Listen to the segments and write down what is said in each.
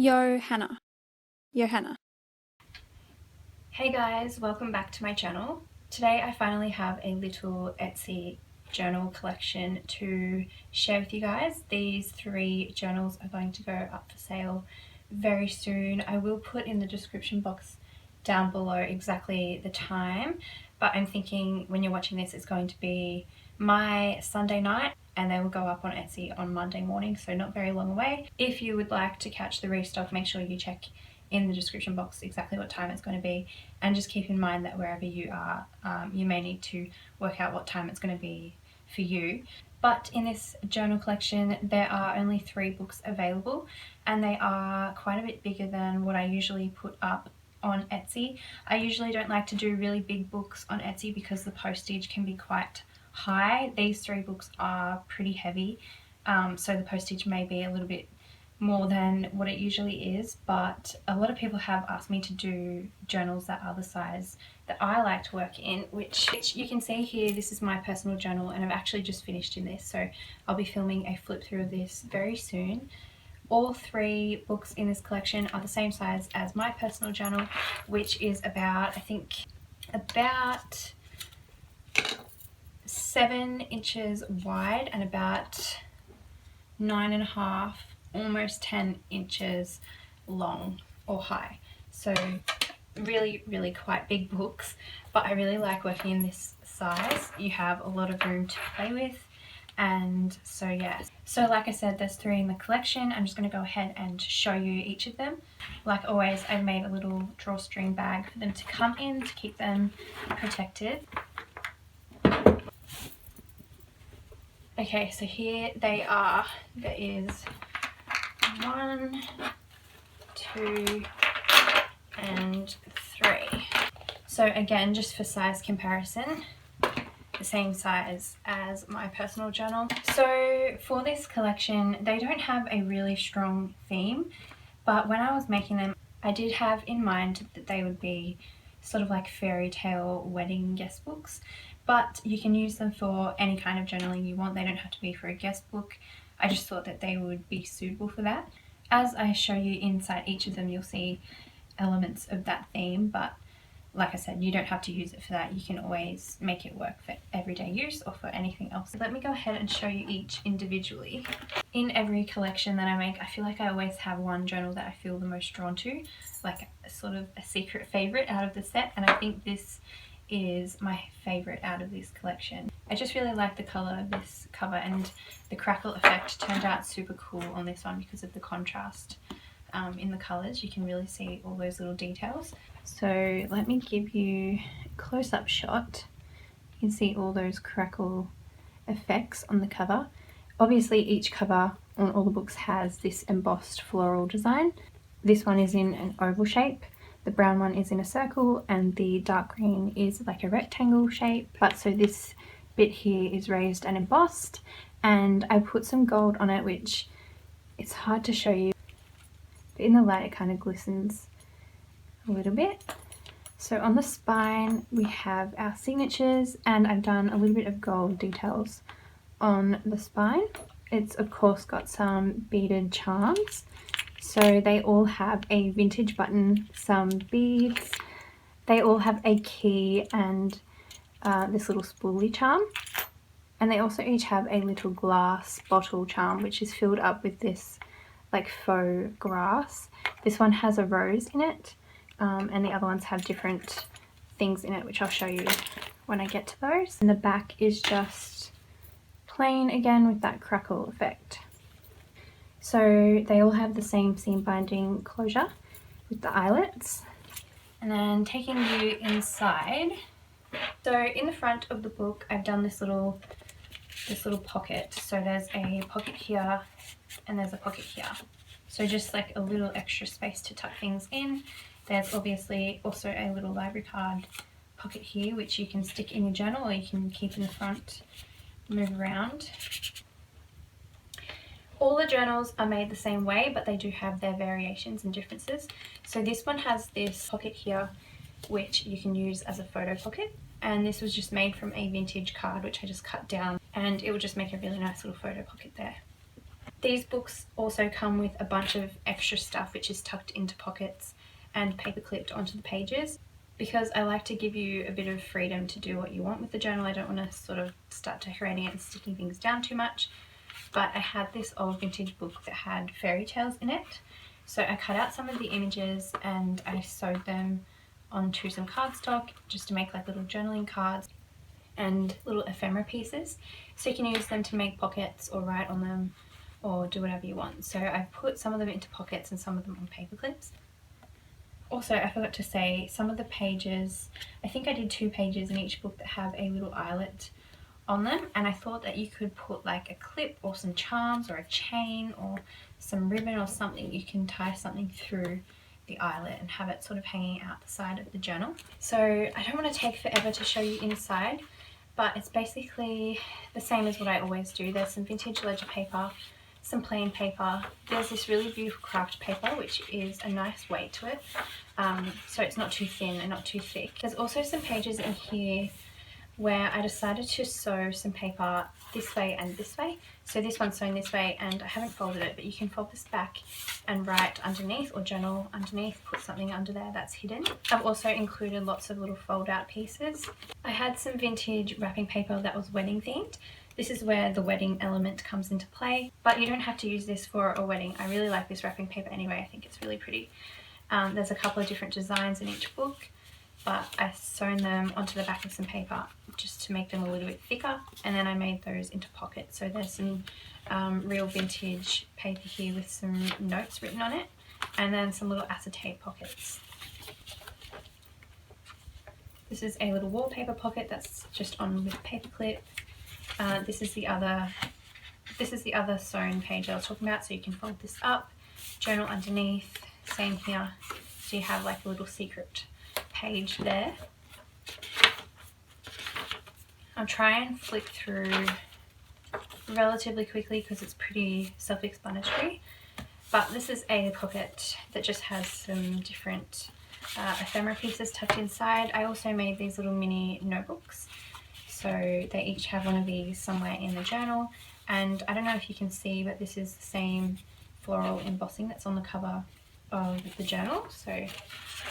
Johanna. Hey guys, welcome back to my channel. Today I finally have a little Etsy journal collection to share with you guys. These 3 journals are going to go up for sale very soon. I will put in the description box down below exactly the time, but I'm thinking when you're watching this it's going to be my Sunday night and they will go up on Etsy on Monday morning, so not very long away. If you would like to catch the restock, make sure you check in the description box exactly what time it's going to be, and just keep in mind that wherever you are, you may need to work out what time it's going to be for you. But in this journal collection there are only 3 books available, and they are quite a bit bigger than what I usually put up on Etsy. I usually don't like to do really big books on Etsy because the postage can be quite high. These 3 books are pretty heavy, so the postage may be a little bit more than what it usually is, but a lot of people have asked me to do journals that are the size that I like to work in, which you can see here. This is my personal journal and I've actually just finished in this, so I'll be filming a flip through of this very soon. All 3 books in this collection are the same size as my personal journal, which is about, I think, about 7 inches wide and about 9.5, almost 10 inches long or high. So really quite big books, but I really like working in this size. You have a lot of room to play with, and so yeah. So like I said, there's 3 in the collection. I'm just going to go ahead and show you each of them. Like always, I've made a little drawstring bag for them to come in to keep them protected. Okay, so here they are. There is 1, 2 and 3. So again, just for size comparison, the same size as my personal journal. So for this collection, they don't have a really strong theme, but when I was making them, I did have in mind that they would be sort of like fairytale wedding guest books, but you can use them for any kind of journaling you want. They don't have to be for a guest book. I just thought that they would be suitable for that. As I show you inside each of them, you'll see elements of that theme, but like I said, you don't have to use it for that. You can always make it work for everyday use or for anything else. Let me go ahead and show you each individually. In every collection that I make, I feel like I always have one journal that I feel the most drawn to, like sort of a secret favorite out of the set, and I think this is my favorite out of this collection. I just really like the color of this cover, and the crackle effect turned out super cool on this one because of the contrast in the colors. You can really see all those little details. So let me give you a close-up shot. You can see all those crackle effects on the cover. Obviously each cover on all the books has this embossed floral design. This one is in an oval shape, the brown one is in a circle, and the dark green is like a rectangle shape. But so this bit here is raised and embossed, and I put some gold on it, which it's hard to show you, but in the light it kind of glistens a little bit. So on the spine we have our signatures, and I've done a little bit of gold details on the spine. It's of course got some beaded charms. So they all have a vintage button, some beads, they all have a key and this little spoolie charm, and they also each have a little glass bottle charm which is filled up with this like faux grass. This one has a rose in it, and the other ones have different things in it, which I'll show you when I get to those. And the back is just plain again with that crackle effect. So they all have the same seam binding closure with the eyelets. And then taking you inside, so in the front of the book I've done this little pocket. So there's a pocket here and there's a pocket here, so just like a little extra space to tuck things in. There's obviously also a little library card pocket here which you can stick in your journal or you can keep in the front, move around. All the journals are made the same way, but they do have their variations and differences. So this one has this pocket here which you can use as a photo pocket, and this was just made from a vintage card which I just cut down, and it will just make a really nice little photo pocket there. These books also come with a bunch of extra stuff which is tucked into pockets and paper clipped onto the pages. Because I like to give you a bit of freedom to do what you want with the journal, I don't want to sort of start decorating it and sticking things down too much. But I had this old vintage book that had fairy tales in it. So I cut out some of the images and I sewed them onto some cardstock just to make like little journaling cards and little ephemera pieces. So you can use them to make pockets or write on them or do whatever you want. So I put some of them into pockets and some of them on paper clips. Also, I forgot to say, some of the pages, I think I did 2 pages in each book that have a little eyelet on them, and I thought that you could put like a clip or some charms or a chain or some ribbon or something. You can tie something through the eyelet and have it sort of hanging out the side of the journal. So I don't want to take forever to show you inside, but it's basically the same as what I always do. There's some vintage ledger paper, some plain paper. There's this really beautiful craft paper which is a nice weight to it, so it's not too thin and not too thick. There's also some pages in here where I decided to sew some paper this way and this way. So this one's sewn this way and I haven't folded it, but you can fold this back and write underneath or journal underneath, put something under there that's hidden. I've also included lots of little fold out pieces. I had some vintage wrapping paper that was wedding themed. This is where the wedding element comes into play, but you don't have to use this for a wedding. I really like this wrapping paper anyway. I think it's really pretty. There's a couple of different designs in each book, but I sewn them onto the back of some paper just to make them a little bit thicker, and then I made those into pockets. So there's some real vintage paper here with some notes written on it, and then some little acetate pockets. This is a little wallpaper pocket that's just on with a paper clip. This is the other sewn page I was talking about, so you can fold this up, journal underneath, same here, so you have like a little secret page there. I'll try and flick through relatively quickly because it's pretty self-explanatory, but this is a pocket that just has some different ephemera pieces tucked inside. I also made these little mini notebooks, so they each have one of these somewhere in the journal, and I don't know if you can see, but this is the same floral embossing that's on the cover of the journal, so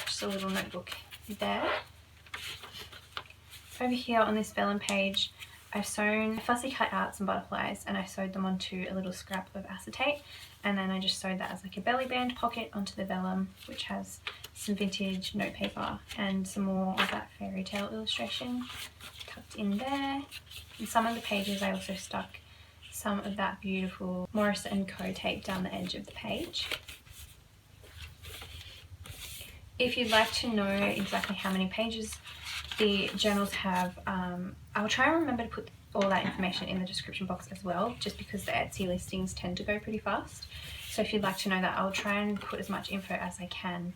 just a little notebook there. Over here on this vellum page, I've fussy cut out some butterflies and I sewed them onto a little scrap of acetate, and then I just sewed that as like a belly band pocket onto the vellum, which has some vintage note paper and some more of that Fairytale illustration tucked in there. In some of the pages I also stuck some of that beautiful Morris & Co tape down the edge of the page. If you'd like to know exactly how many pages the journals have, I'll try and remember to put all that information in the description box as well, just because the Etsy listings tend to go pretty fast. So if you'd like to know that, I'll try and put as much info as I can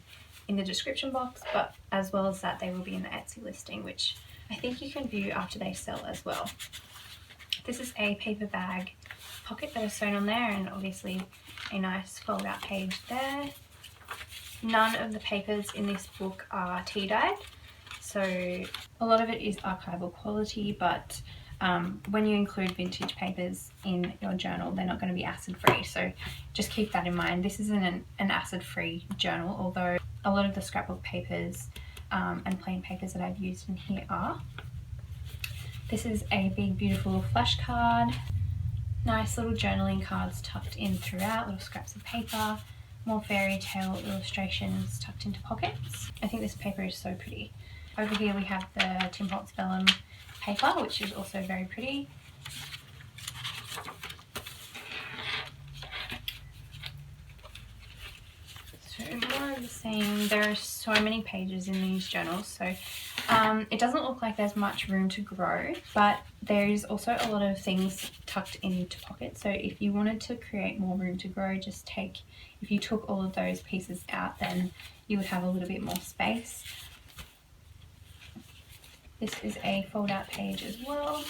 in the description box, but as well as that, they will be in the Etsy listing, which I think you can view after they sell as well. This is a paper bag pocket that is sewn on there, and obviously a nice fold out page there. None of the papers in this book are tea dyed, so a lot of it is archival quality, but when you include vintage papers in your journal, they're not going to be acid free, so just keep that in mind. This isn't an acid free journal, although a lot of the scrapbook papers and plain papers that I've used in here are. This is a big beautiful flash card, nice little journaling cards tucked in throughout, little scraps of paper, more Fairytale illustrations tucked into pockets. I think this paper is so pretty. Over here we have the Tim Holtz vellum paper, which is also very pretty. So more of the same. There are so many pages in these journals, so it doesn't look like there's much room to grow, but there is also a lot of things tucked into pockets. So if you wanted to create more room to grow, if you took all of those pieces out, then you would have a little bit more space. This is a fold out page as well.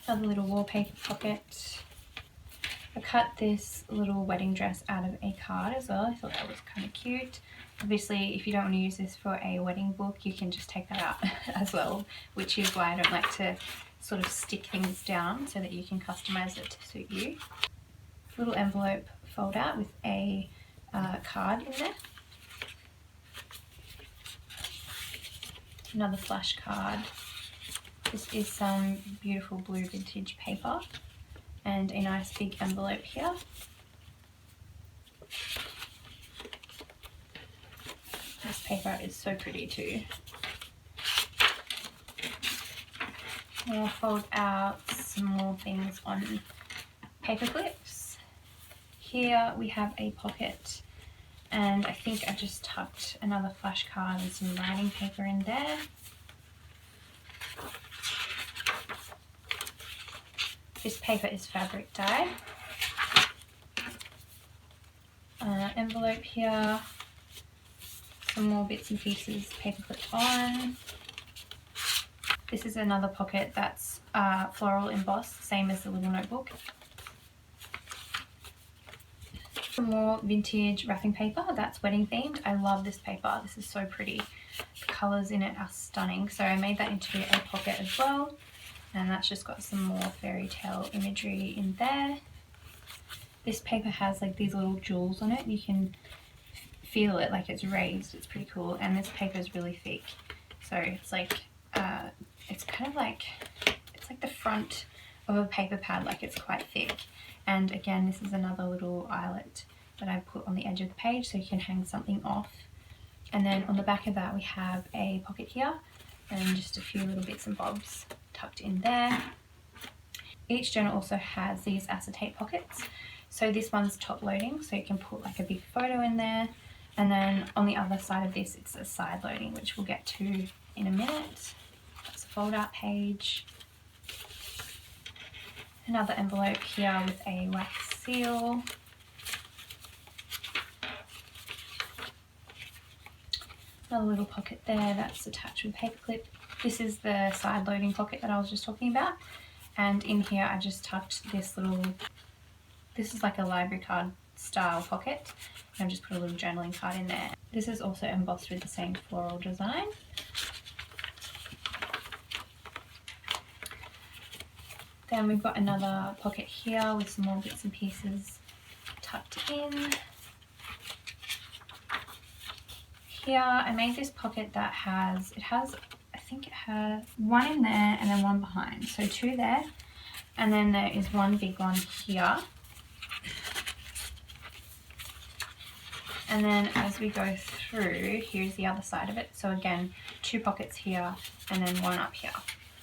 Another little wallpaper pocket. I cut this little wedding dress out of a card as well. I thought that was kind of cute. Obviously, if you don't want to use this for a wedding book, you can just take that out as well, which is why I don't like to sort of stick things down so that you can customize it to suit you. Little envelope fold out with a card in there. Another flash card. This is some beautiful blue vintage paper and a nice big envelope here. This paper is so pretty too. We'll fold out some more things on paper clips. Here we have a pocket, and I think I just tucked another flash card and some writing paper in there. This paper is fabric dye. Envelope here, some more bits and pieces paper clipped on. This is another pocket that's floral embossed, same as the little notebook. Some more vintage wrapping paper that's wedding themed. I love this paper. This is so pretty. The colours in it are stunning. So I made that into a pocket as well. And that's just got some more fairytale imagery in there. This paper has like these little jewels on it. You can feel it like it's raised. It's pretty cool. And this paper is really thick. So it's like, it's kind of like, it's like the front of a paper pad, like it's quite thick. And again, this is another little eyelet that I put on the edge of the page so you can hang something off. And then on the back of that we have a pocket here and just a few little bits and bobs tucked in there. Each journal also has these acetate pockets. So this one's top loading, so you can put like a big photo in there. And then on the other side of this, it's a side loading, which we'll get to in a minute. That's a fold out page. Another envelope here with a wax seal. Another little pocket there that's attached with paper clip. This is the side loading pocket that I was just talking about. And in here I just tucked this little, this is like a library card style pocket. And I've just put a little journaling card in there. This is also embossed with the same floral design. Then we've got another pocket here with some more bits and pieces tucked in. Here I made this pocket that has, I think it has one in there and then one behind. So two there, and then there is one big one here. And then as we go through, here's the other side of it. So again, two pockets here and then one up here.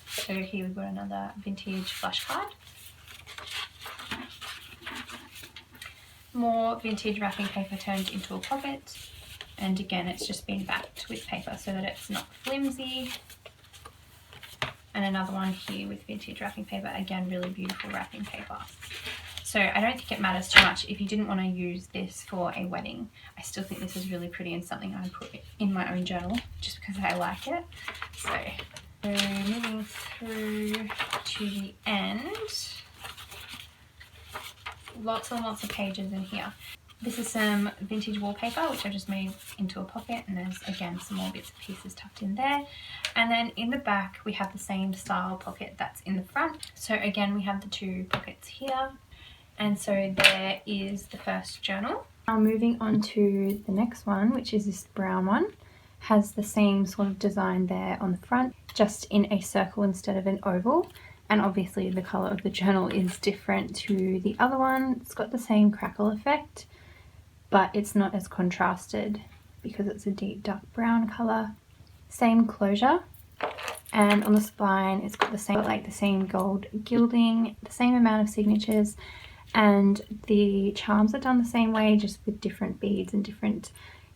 So here we've got another vintage flash card. More vintage wrapping paper turned into a pocket. And again, it's just been backed with paper so that it's not flimsy. And another one here with vintage wrapping paper. Again, really beautiful wrapping paper. So I don't think it matters too much if you didn't want to use this for a wedding. I still think this is really pretty and something I put in my own journal just because I like it. So moving through to the end. Lots and lots of pages in here. This is some vintage wallpaper which I just made into a pocket, and there's again some more bits and pieces tucked in there. And then in the back we have the same style pocket that's in the front. So again we have the two pockets here, and so there is the first journal. Now moving on to the next one, which is this brown one. Has the same sort of design there on the front, just in a circle instead of an oval. And obviously the colour of the journal is different to the other one. It's got the same crackle effect, but it's not as contrasted because it's a deep dark brown colour. Same closure, and on the spine it's got the same gold gilding, the same amount of signatures, and the charms are done the same way, just with different beads and different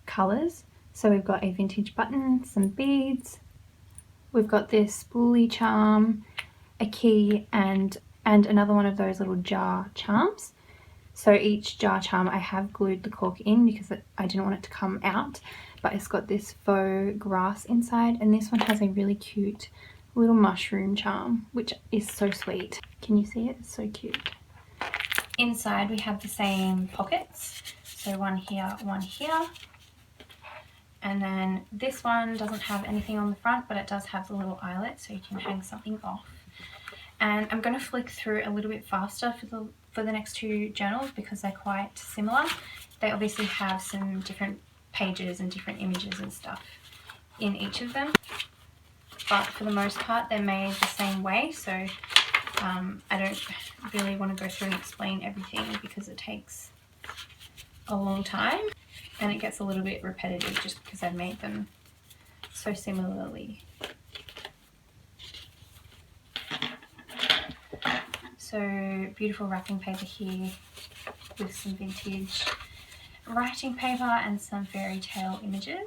colours. So we've got a vintage button, some beads, we've got this spoolie charm, a key, and another one of those little jar charms. So each jar charm I have glued the cork in because I didn't want it to come out, but it's got this faux grass inside, and this one has a really cute little mushroom charm, which is so sweet. Can you see it? It's so cute. Inside we have the same pockets, so one here, and then this one doesn't have anything on the front, but it does have the little eyelet so you can hang something off. And I'm going to flick through a little bit faster for the next two journals because they're quite similar. They obviously have some different pages and different images and stuff in each of them, but for the most part they're made the same way, so I don't really want to go through and explain everything because it takes a long time and it gets a little bit repetitive just because I've made them so similarly. So beautiful wrapping paper here with some vintage writing paper and some Fairytale images.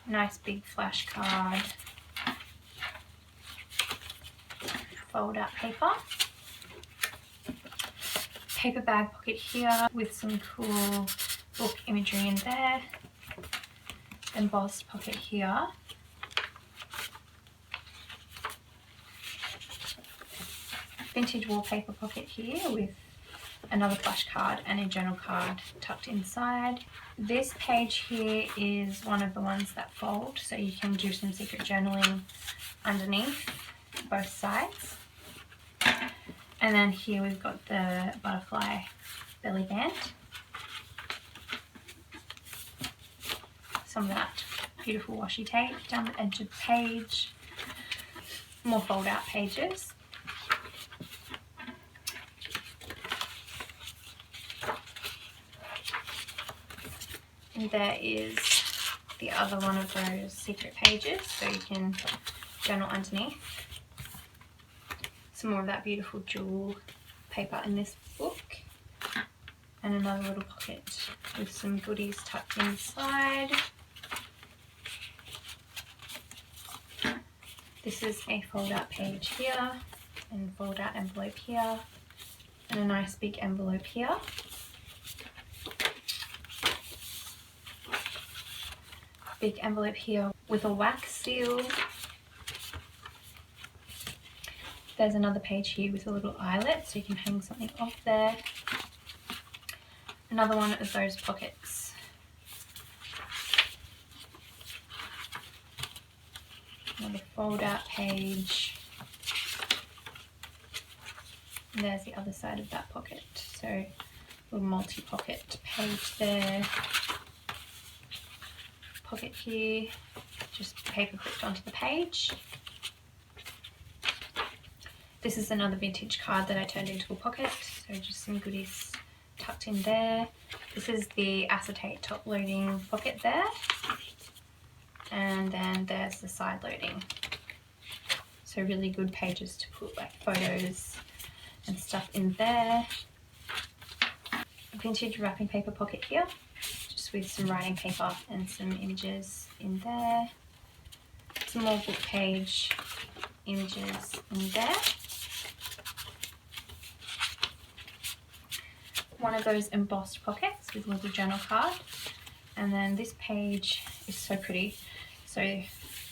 Nice big flash card. Fold out paper. Paper bag pocket here with some cool book imagery in there. Embossed pocket here. Vintage wallpaper pocket here with another flash card and a journal card tucked inside. This page here is one of the ones that fold, so you can do some secret journaling underneath both sides. And then here we've got the butterfly belly band. Some of that beautiful washi tape down the edge of the page. More fold out pages. And there is the other one of those secret pages, so you can journal underneath. Some more of that beautiful jewel paper in this book. And another little pocket with some goodies tucked inside. This is a fold out page here, and fold out envelope here, and a nice big envelope here. Big envelope here with a wax seal. There's another page here with a little eyelet, so you can hang something off there. Another one of those pockets. Another fold out page. And there's the other side of that pocket. So little multi-pocket page there. Pocket here, just paper clipped onto the page. This is another vintage card that I turned into a pocket, so just some goodies tucked in there. This is the acetate top loading pocket there, and then there's the side loading. So really good pages to put like photos and stuff in there. A vintage wrapping paper pocket here, with some writing paper and some images in there. Some more book page images in there. One of those embossed pockets with a little journal card. And then this page is so pretty. So I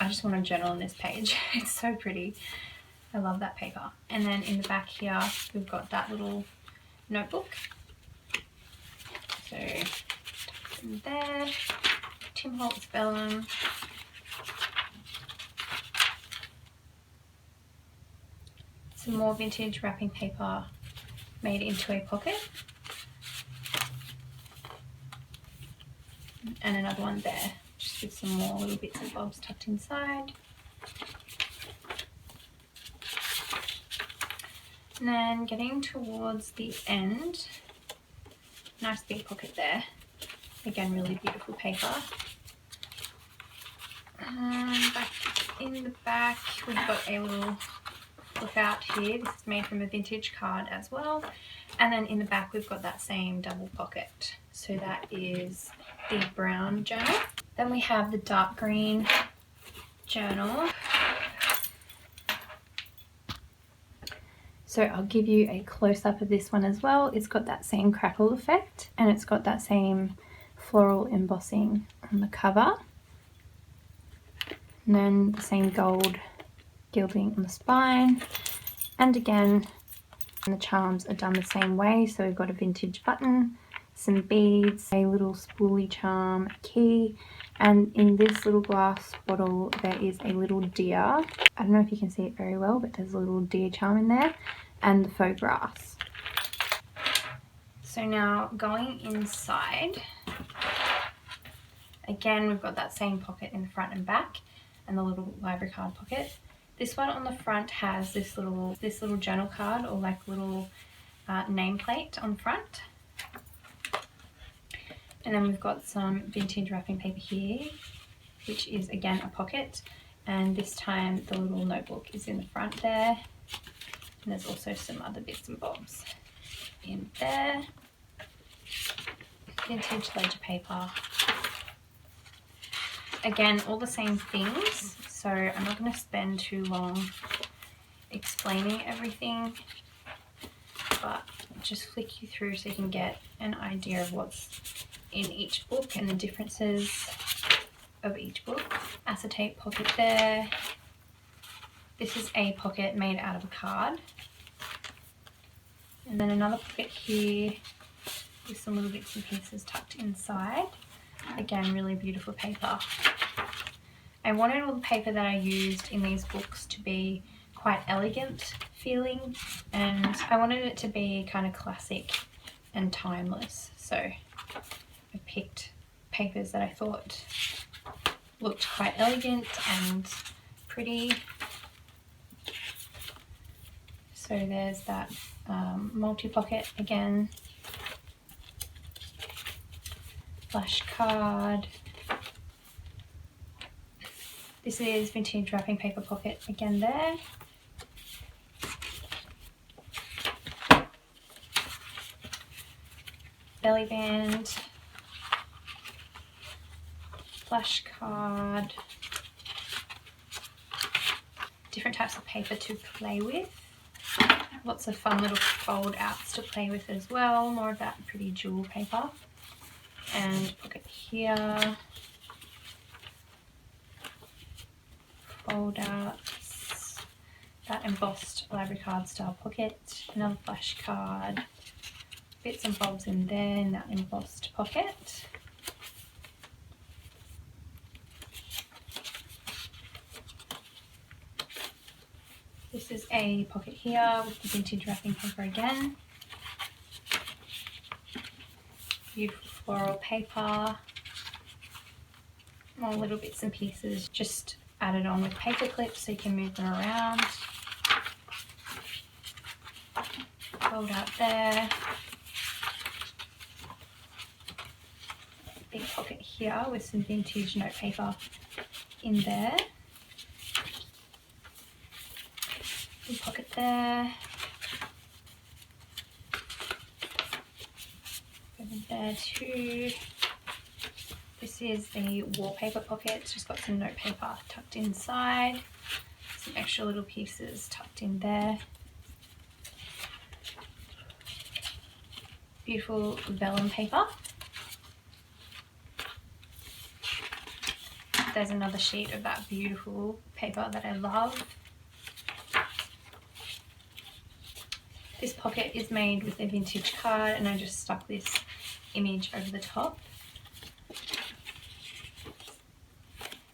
just want to journal on this page. It's so pretty. I love that paper. And then in the back here, we've got that little notebook. So in there, Tim Holtz vellum, some more vintage wrapping paper made into a pocket, and another one there, just with some more little bits and bobs tucked inside. And then getting towards the end, nice big pocket there. Again, really beautiful paper. Back in the back, we've got a little lookout here. This is made from a vintage card as well. And then in the back, we've got that same double pocket. So that is the brown journal. Then we have the dark green journal. So I'll give you a close-up of this one as well. It's got that same crackle effect, and it's got that same floral embossing on the cover, and then the same gold gilding on the spine, and again the charms are done the same way. So we've got a vintage button, some beads, a little spoolie charm, a key, and in this little glass bottle there is a little deer. I don't know if you can see it very well, but there's a little deer charm in there, and the faux grass. So now going inside, again we've got that same pocket in the front and back, and the little library card pocket. This one on the front has this little journal card, or like little nameplate on the front. And then we've got some vintage wrapping paper here, which is again a pocket, and this time the little notebook is in the front there, and there's also some other bits and bobs in there. Vintage ledger paper. Again, all the same things, so I'm not going to spend too long explaining everything, but just flick you through so you can get an idea of what's in each book and the differences of each book. Acetate pocket there. This is a pocket made out of a card. And then another pocket here with some little bits and pieces tucked inside. Again, really beautiful paper. I wanted all the paper that I used in these books to be quite elegant feeling, and I wanted it to be kind of classic and timeless. So I picked papers that I thought looked quite elegant and pretty. So there's that multi-pocket again, flash card. This is vintage wrapping paper pocket again there. Belly band, flash card, different types of paper to play with. Lots of fun little fold outs to play with as well, more of that pretty jewel paper. And pocket here, fold outs, that embossed library card style pocket, another flash card, bits and bobs in there in that embossed pocket. This is a pocket here with the vintage wrapping paper again. Beautiful floral paper. More little bits and pieces just added on with paper clips so you can move them around. Fold out there. Big pocket here with some vintage note paper in there. Big pocket there. Over there too. This is the wallpaper pocket. It's just got some note paper tucked inside. Some extra little pieces tucked in there. Beautiful vellum paper. There's another sheet of that beautiful paper that I love. This pocket is made with a vintage card, and I just stuck this image over the top.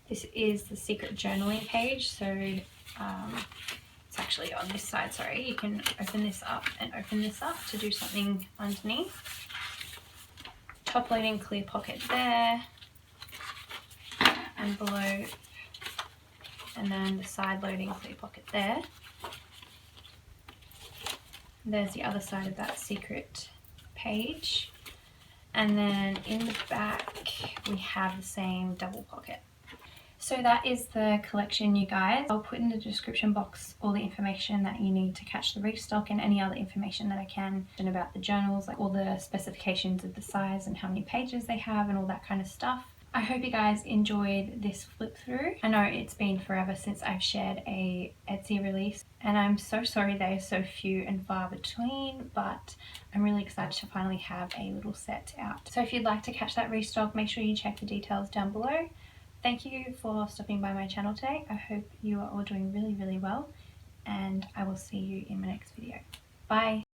This is the secret journaling page, so it's actually on this side, sorry. You can open this up and open this up to do something underneath. Top loading clear pocket there. Envelope, and then the side loading clear pocket there. There's the other side of that secret page, and then in the back we have the same double pocket. So that is the collection, you guys. I'll put in the description box all the information that you need to catch the restock, and any other information that I can about the journals, like all the specifications of the size and how many pages they have and all that kind of stuff. I hope you guys enjoyed this flip through. I know it's been forever since I've shared a Etsy release, and I'm so sorry they're so few and far between, but I'm really excited to finally have a little set out. So if you'd like to catch that restock, make sure you check the details down below. Thank you for stopping by my channel today. I hope you are all doing really, really well, and I will see you in my next video. Bye!